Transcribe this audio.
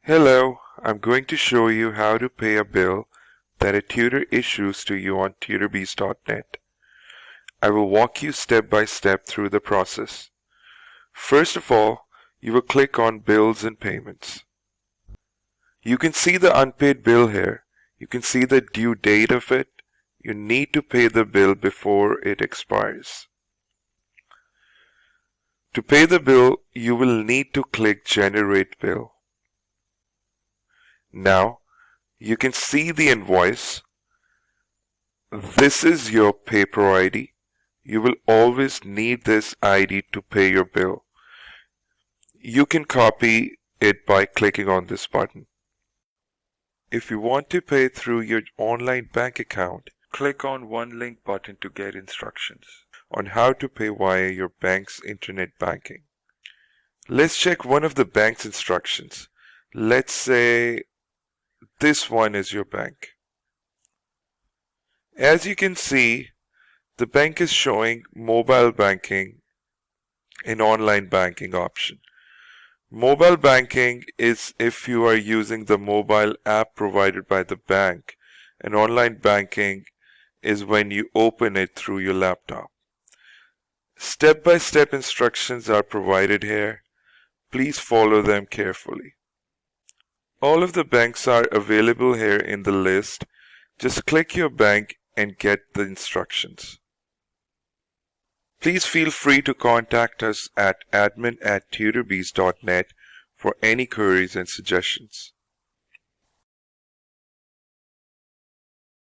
Hello, I'm going to show you how to pay a bill that a tutor issues to you on TutorBees.net. I will walk you step by step through the process. First of all, you will click on Bills and Payments. You can see the unpaid bill here. You can see the due date of it. You need to pay the bill before it expires. To pay the bill, you will need to click Generate Bill. Now, you can see the invoice. This is your paper ID. You will always need this ID to pay your bill. You can copy it by clicking on this button. If you want to pay through your online bank account, click on one link button to get instructions on how to pay via your bank's internet banking. Let's check one of the bank's instructions. Let's say this one is your bank. As you can see, the bank is showing mobile banking and online banking option. Mobile banking is if you are using the mobile app provided by the bank, and online banking is when you open it through your laptop. Step-by-step instructions are provided here. Please follow them carefully. All of the banks are available here in the list. Just click your bank and get the instructions. Please feel free to contact us at admin@TutorBees.net for any queries and suggestions.